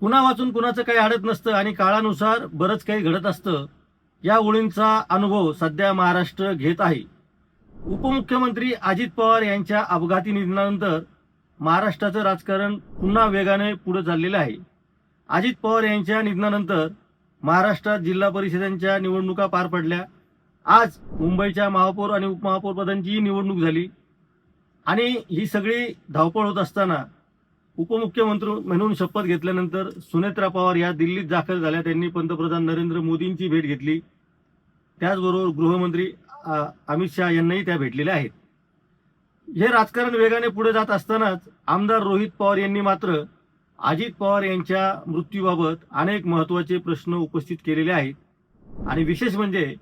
कुणा वाचून कुणाचं काही अडत नसतं आणि काळानुसार बरंच काही घडत असतं. या ओळींचा अनुभव सध्या महाराष्ट्र घेत आहे. उपमुख्यमंत्री अजित पवार यांच्या अपघाती निधनानंतर महाराष्ट्राचं राजकारण पुन्हा वेगाने पुढे चाललेलं आहे. अजित पवार यांच्या निधनानंतर महाराष्ट्रात जिल्हा परिषदांच्या निवडणुका पार पडल्या. आज मुंबईच्या महापौर आणि उपमहापौर पदांचीही निवडणूक झाली आणि ही सगळी धावपळ होत असताना उपमुख्यमंत्री म्हणून शपथ घेतल्यानंतर सुनेत्रा पवार या दिल्लीत दाखल झाल्या. त्यांनी पंतप्रधान नरेंद्र मोदींची भेट घेतली. त्याचबरोबर गृहमंत्री अमित शहा यांनाही त्या भेटलेल्या आहेत. हे राजकारण वेगाने पुढे जात असतानाच आमदार रोहित पवार यांनी मात्र अजित पवार यांच्या मृत्यूबाबत अनेक महत्त्वाचे प्रश्न उपस्थित केलेले आहेत. आणि विशेष म्हणजे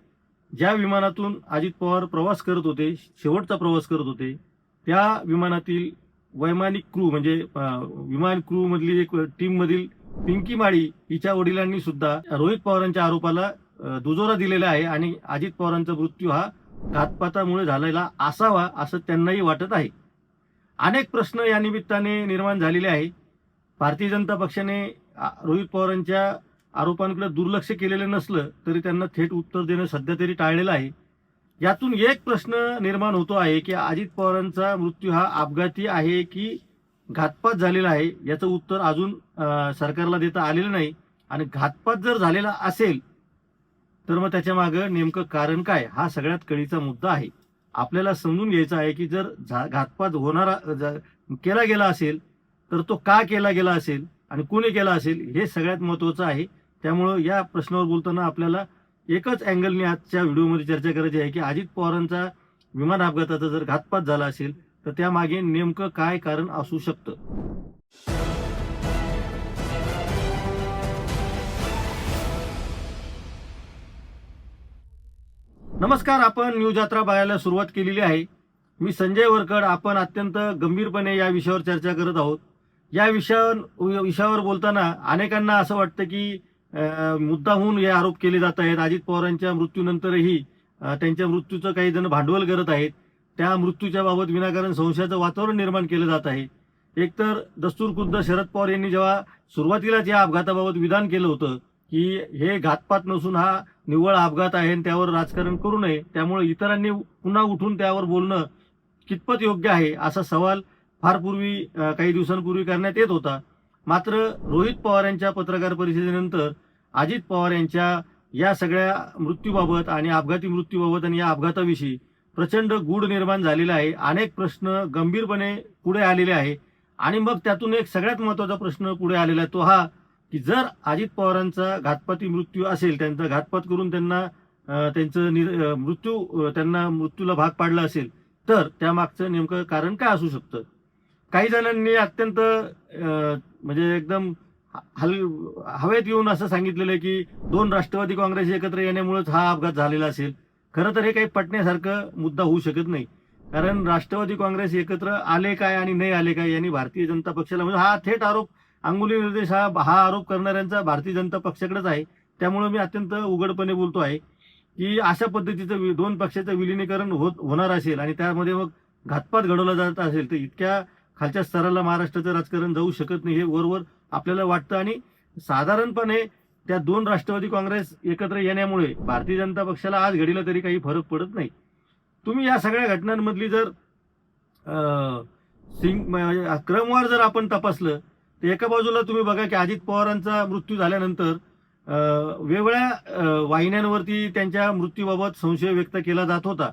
ज्या विमानातून अजित पवार प्रवास करत होते, शेवटचा प्रवास करत होते, त्या विमानातील वैमानिक क्रू म्हणजे विमान क्रू मधली एक टीम मधील पिंकी माळी हिच्या वडिलांनी सुद्धा रोहित पवारांच्या आरोपाला दुजोरा दिलेला आहे आणि अजित पवारांचा मृत्यू हा घातपातामुळे झालेला असावा असं त्यांनाही वाटत आहे. अनेक प्रश्न या निमित्ताने निर्माण झालेले आहे. भारतीय जनता पक्षाने रोहित पवारांच्या आरोपांकडे दुर्लक्ष केलेलं नसलं तरी त्यांना थेट उत्तर देणं सध्या तरी टाळलेलं आहे. यातून एक प्रश्न निर्माण होतो आहे की अजित पवारांचा मृत्यू हा अपघाती आहे की घातपात झालेला आहे, याचं उत्तर अजून सरकारला देता आलेलं नाही. आणि घातपात जर झालेला असेल तर मग त्याच्या मागे नेमकं कारण काय, हा सगळ्यात कळीचा मुद्दा आहे. आपल्याला समजून घ्यायचं आहे की जर घातपात केला गेला असेल तर तो का केला गेला असेल आणि कोणी केला असेल हे सगळ्यात महत्त्वाचं आहे. त्यामुळं या प्रश्नावर बोलताना आपल्याला एकच अँगलने आजच्या व्हिडिओमध्ये चर्चा करायची आहे की अजित पवारांचा विमान अपघाताचा जर घातपात झाला असेल तर त्यामागे नेमकं काय कारण असू शकतं. नमस्कार, आपण न्यूज यात्रा बघायला सुरुवात केलेली आहे. मी संजय वरकड. आपण अत्यंत गंभीरपणे या विषयावर चर्चा करत आहोत. या विषयावर बोलताना अनेकांना असं वाटतं की मुद्दामहून हे आरोप केले जात आहेत. अजित पवारांच्या मृत्यूनंतरही त्यांच्या मृत्यूचं काही जण भांडवल करत आहेत. त्या मृत्यूच्या बाबत विनाकारण संशयाचं वातावरण निर्माण केलं जात आहे. एकतर दस्तूरखुद्द शरद पवार यांनी जेव्हा सुरुवातीलाच या अपघाताबाबत विधान केलं होतं की हे घातपात नसून हा निव्वळ अपघात आहे आणि त्यावर राजकारण करू नये, त्यामुळे इतरांनी पुन्हा उठून त्यावर बोलणं कितपत योग्य आहे असा सवाल फार पूर्वी काही दिवसांपूर्वी करण्यात येत होता. मात्र रोहित पवार यांच्या पत्रकार परिषदेनंतर अजित पवार यांच्या या सगळ्या मृत्यूबाबत आणि अपघाती मृत्यूबाबत आणि या अपघाताविषयी प्रचंड गूढ निर्माण झालेला आहे. अनेक प्रश्न गंभीरपणे पुढे आलेले आहे आणि मग त्यातून एक सगळ्यात महत्त्वाचा प्रश्न पुढे आलेला आहे तो हा की जर अजित पवारांचा घातपाती मृत्यू असेल, त्यांचा घातपात करून त्यांना त्यांना मृत्यूला भाग पाडला असेल तर त्यामागचं नेमकं कारण काय असू शकतं. काही जणांनी अत्यंत म्हणजे एकदम हवेत येऊन असं सांगितलेलं आहे की दोन राष्ट्रवादी काँग्रेस एकत्र येण्यामुळेच हा अपघात झालेला असेल. खरं तर हे काही पटण्यासारखं मुद्दा होऊ शकत नाही. कारण राष्ट्रवादी काँग्रेस एकत्र आले काय आणि नाही आले काय यांनी भारतीय जनता पक्षाला म्हणजे हा थेट आरोप अंगुली निर्देश हा आरोप करणाऱ्यांचा भारतीय जनता पक्षाकडेच आहे. त्यामुळे मी अत्यंत उघडपणे बोलतो आहे की अशा पद्धतीचं दोन पक्षाचं विलिनीकरण होणार असेल आणि त्यामध्ये मग घातपात घडवला जात असेल तर इतक्या खालच्या स्तराला महाराष्ट्राचं राजकारण जाऊ शकत नाही हे वरवर आपल्याला वाटतं. आणि साधारणपणे त्या दोन राष्ट्रवादी काँग्रेस एकत्र येण्यामुळे भारतीय जनता पक्षाला आज घडीला तरी काही फरक पडत नाही. तुम्ही या सगळ्या घटनांमधली जर क्रमवार जर आपण तपासलं तर एका बाजूला तुम्ही बघा की अजित पवारांचा मृत्यू झाल्यानंतर वेगवेगळ्या वाहिन्यांवरती त्यांच्या मृत्यूबाबत संशय व्यक्त केला जात होता.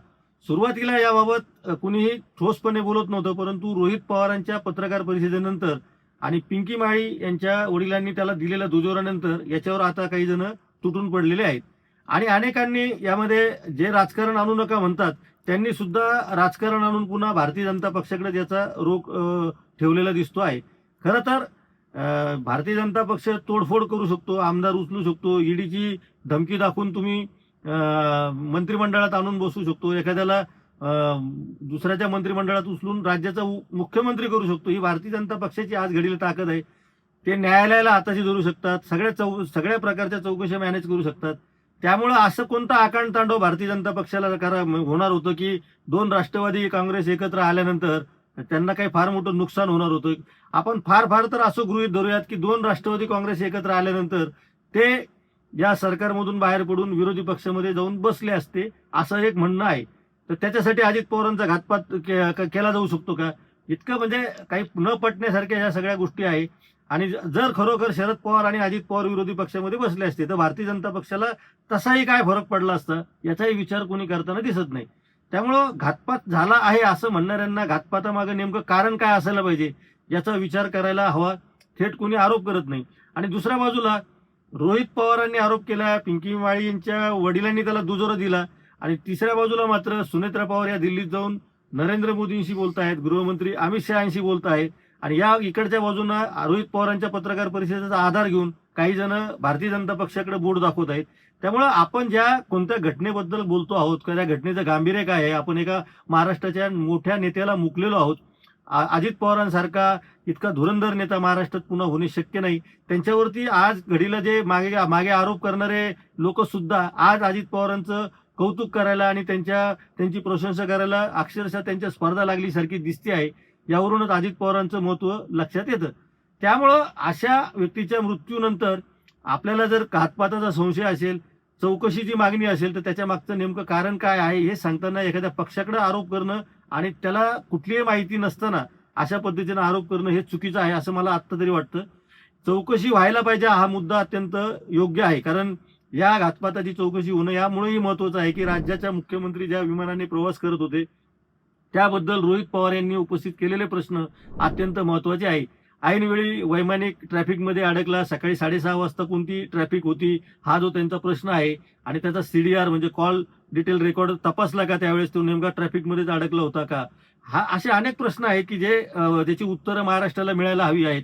सुरुवातीला याबाबत कुणीही ठोसपणे बोलत नव्हतं, परंतु रोहित पवारांच्या पत्रकार परिषदेनंतर आणि पिंकी माळी यांच्या वडिलांनी त्याला दिलेल्या दुजोरानंतर याच्यावर आता काही जण तुटून पडलेले आहेत. आणि अनेकांनी यामध्ये जे राजकारण आणू नका म्हणतात त्यांनी सुद्धा राजकारण आणून पुन्हा भारतीय जनता पक्षाकडे याचा रोख ठेवलेला दिसतो आहे. खरं तर भारतीय जनता पक्ष तोडफोड करू शकतो, आमदार उचलू शकतो, ईडीची धमकी दाखवून तुम्ही मंत्रिमंडळात आणून बसू शकतो, एखाद्याला दुसऱ्याच्या मंत्रिमंडळात उचलून राज्याचा मुख्यमंत्री करू शकतो. ही भारतीय जनता पक्षाची आज घडीला ताकद आहे. ते न्यायालयाला हाताशी धरू शकतात, सगळ्या प्रकारच्या चौकशा मॅनेज करू शकतात. त्यामुळं असं कोणता आकांड तांडव भारतीय जनता पक्षाला होणार होतं की दोन राष्ट्रवादी काँग्रेस एकत्र आल्यानंतर त्यांना काही फार मोठं नुकसान होणार होतं. आपण फार फार तर असं गृहीत धरूयात की 2 राष्ट्रवादी काँग्रेस एकत्र आल्यानंतर ते या सरकारमधून बाहेर पडून विरोधी पक्षामध्ये जाऊन बसले असते, असं एक म्हणणं आहे. तर त्याच्यासाठी अजित पवारांचा घातपात केला जाऊ शकतो का? इतकं म्हणजे काही न पटण्यासारख्या ह्या सगळ्या गोष्टी आहे. आणि जर खरोखर शरद पवार आणि अजित पवार विरोधी पक्षामध्ये बसले असते, तर भारतीय जनता पक्षाला तसाही काय फरक पडला असता, याचाही विचार कोणी करताना दिसत नाही. त्यामुळं घातपात झाला आहे असं म्हणणाऱ्यांना घातपातामागे नेमकं कारण काय असायला पाहिजे, याचा विचार करायला हवा. थेट कोणी आरोप करत नाही. आणि दुसऱ्या बाजूला रोहित पवारांनी आरोप केला, पिंकी माळी यांच्या वडिलांनी त्याला दुजोरा दिला. आणि तिसऱ्या बाजूला मात्र सुनेत्रा पवार या दिल्लीत जाऊन नरेंद्र मोदींशी बोलतायत, गृहमंत्री अमित शहाशी बोलतायत. आणि या इकडच्या बाजूनं रोहित पवारांच्या पत्रकार परिषदेचा आधार घेऊन काही जण भारतीय जनता पक्षाकडे बोट दाखवत आहेत. त्यामुळं आपण ज्या कोणत्या घटनेबद्दल बोलतो आहोत, त्या घटनेचं गांभीर्य काय आहे, आपण एका महाराष्ट्राच्या मोठ्या नेत्याला मुकलेलो आहोत. अजित पवारांसारखा इतका धुरंधर नेता महाराष्ट्रात पुन्हा होणे शक्य नाही. त्यांच्यावरती आज घडीला जे मागे मागे आरोप करणारे लोक सुद्धा आज अजित पवारांचं कौतुक करायला आणि त्यांची प्रशंसा करायला अक्षरशः त्यांच्या स्पर्धा लागलीसारखी दिसते आहे. यावरूनच अजित पवारांचं महत्व लक्षात येतं. त्यामुळं अशा व्यक्तीच्या मृत्यूनंतर आपल्याला जर घातपाताचा संशय असेल, चौकशीची मागणी असेल, तर त्याच्या मागचं नेमकं कारण काय आहे हे सांगताना एखाद्या पक्षाकडे आरोप करणं आणि त्याला कुठलीही माहिती नसताना अशा पद्धतीने आरोप करणं हे चुकीचं आहे, असं मला आत्ता तरी वाटतं. चौकशी व्हायला पाहिजे, हा मुद्दा अत्यंत योग्य आहे. कारण या घातपाताची चौकशी होणं यामुळेही महत्वाचं आहे की राज्याच्या मुख्यमंत्री ज्या विमानाने प्रवास करत होते, त्याबद्दल रोहित पवार यांनी उपस्थित केलेले प्रश्न अत्यंत महत्वाचे आहे. ऐनवेळी वैमानिक ट्रॅफिकमध्ये अडकला, सकाळी 6:30 वाजता कोणती ट्रॅफिक होती, हा जो त्यांचा प्रश्न आहे. आणि त्याचा CDR म्हणजे कॉल डिटेल रेकॉर्ड तपासला का, त्यावेळेस तो नेमका ट्रॅफिकमध्येच अडकला होता का? असे अनेक प्रश्न आहेत की ज्याची उत्तरं महाराष्ट्राला मिळायला हवी आहेत.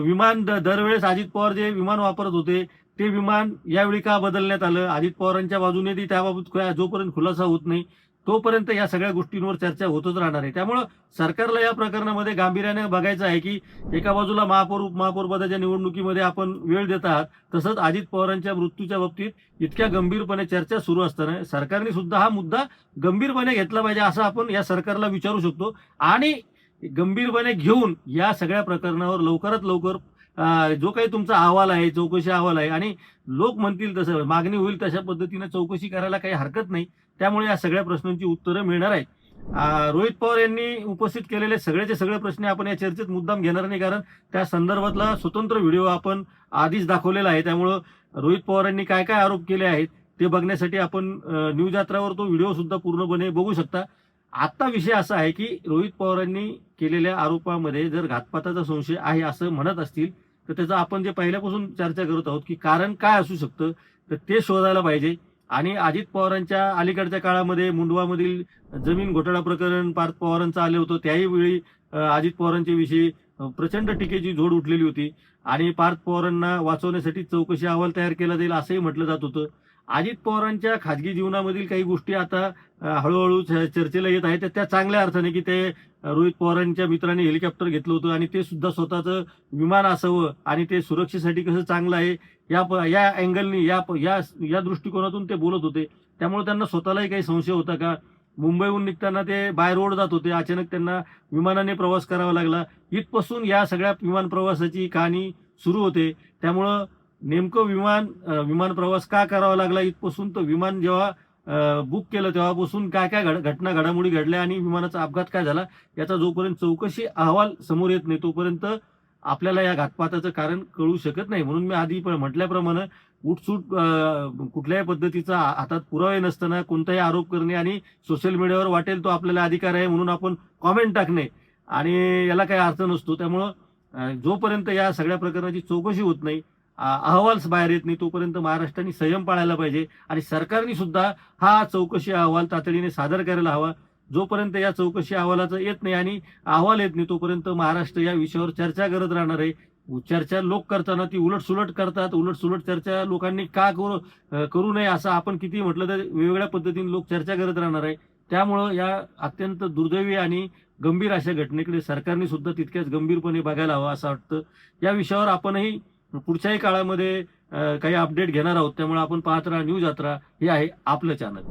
विमान दरवेळेस अजित पवार जे विमान वापरत होते, ते विमान यावेळी का बदलण्यात आलं? अजित पवारांच्या बाजूने त्याबाबत जोपर्यंत खुलासा होत नाही, तोपर्यंत या सगळ्या गोष्टींवर चर्चा होतच राहणार आहे. त्यामुळं सरकारला या प्रकरणामध्ये गांभीर्याने बघायचं आहे की एका बाजूला महापौर उपमहापौर पदाच्या निवडणुकीमध्ये आपण वेळ देत आहात, तसंच अजित पवारांच्या मृत्यूच्या बाबतीत इतक्या गंभीरपणे चर्चा सुरू असताना सरकारने सुद्धा हा मुद्दा गंभीरपणे घेतला पाहिजे, असं आपण या सरकारला विचारू शकतो. आणि गंभीरपणे घेऊन या सगळ्या प्रकरणावर लवकरात लवकर जो काही तुमचा अहवाल आहे, चौकशी अहवाल आहे, आणि लोक म्हणतील तसं, मागणी होईल तशा पद्धतीने चौकशी करायला काही हरकत नाही. त्यामुळे या सगळ्या प्रश्नांची उत्तरं मिळणार आहेत. रोहित पवार यांनी उपस्थित केलेले सगळेचे सगळे प्रश्न आपण या चर्चेत मुद्दाम घेणार नाही, कारण त्या संदर्भातला स्वतंत्र व्हिडिओ आपण आधीच दाखवलेला आहे. त्यामुळं रोहित पवारांनी काय काय आरोप केले आहेत ते बघण्यासाठी आपण न्यूज यात्रावर तो व्हिडिओ सुद्धा पूर्णपणे बघू शकता. आता विषय असा आहे की रोहित पवारांनी केलेल्या आरोपामध्ये जर घातपाताचा संशय आहे असं म्हणत असतील, तर त्याचं आपण जे पहिल्यापासून चर्चा करत आहोत की कारण काय असू शकतं, तर ते शोधायला पाहिजे. आणि अजित पवारांच्या अलीकडच्या काळामध्ये मुंडवामधील जमीन घोटाळा प्रकरण पार्थ पवारांचं आलं होतं. त्याही वेळी अजित पवारांच्या विषयी प्रचंड टीकेची झोड उठलेली होती. आणि पार्थ पवारांना वाचवण्यासाठी चौकशी अहवाल तयार केला जाईल असंही म्हटलं जात होतं. अजित पवारांच्या खाजगी जीवनामधील काही गोष्टी आता हळूहळू चर्चेला येत आहेत. त्या चांगल्या अर्थाने की ते रोहित पवारांच्या मित्रांनी हेलिकॉप्टर घेतलं होतं आणि ते सुद्धा स्वतःचं विमान असावं आणि ते सुरक्षेसाठी कसं चांगलं आहे या अँगलनी या दृष्टिकोनातून ते बोलत होते. त्यामुळे त्यांना स्वतःलाही काही संशय होता का? मुंबईहून निघताना ते बाय रोड जात होते, अचानक त्यांना विमानाने प्रवास करावा लागला. इथपासून या सगळ्या विमान प्रवासाची कहाणी सुरू होते. त्यामुळं नेमकं विमान प्रवास का करावा लागला इथपासून, तर विमान जेव्हा बुक केलं तेव्हापासून काय काय घडामोडी घडल्या आणि विमानाचा अपघात काय झाला, याचा जोपर्यंत चौकशी अहवाल समोर येत नाही तोपर्यंत आपल्याला या घातपाताचं कारण कळू शकत नाही. म्हणून मी आधी म्हटल्याप्रमाणे उठसूट कुठल्याही पद्धतीचा हातात पुरावे नसताना कोणताही आरोप करणे आणि सोशल मीडियावर वाटेल तो आपल्याला अधिकार आहे म्हणून आपण कॉमेंट टाकणे आणि याला काही अर्थ नसतो. त्यामुळं जोपर्यंत या सगळ्या प्रकरणाची चौकशी होत नाही, अहवाल बाहेर येत नाही, तोपर्यंत महाराष्ट्राने संयम पाळायला पाहिजे. आणि सरकारने सुद्धा हा चौकशी अहवाल तातडीने सादर करायला हवा. जोपर्यंत या चौकशी अहवालाचं येत नाही आणि अहवाल येत नाही तोपर्यंत महाराष्ट्र या विषयावर चर्चा करत राहणार आहे. चर्चा लोक करताना ती उलटसुलट करतात. उलटसुलट चर्चा लोकांनी का करू नये असं आपण किती म्हटलं तर वेगवेगळ्या पद्धतीने लोक चर्चा करत राहणार आहे. त्यामुळं या अत्यंत दुर्दैवी आणि गंभीर अशा घटनेकडे सरकारने सुद्धा तितक्याच गंभीरपणे बघायला हवं असं वाटतं. या विषयावर आपणही पुढच्याही काळामध्ये काही अपडेट घेणार आहोत. त्यामुळे आपण पाहत राहा न्यूज यात्रा, हे आहे आपलं चॅनल.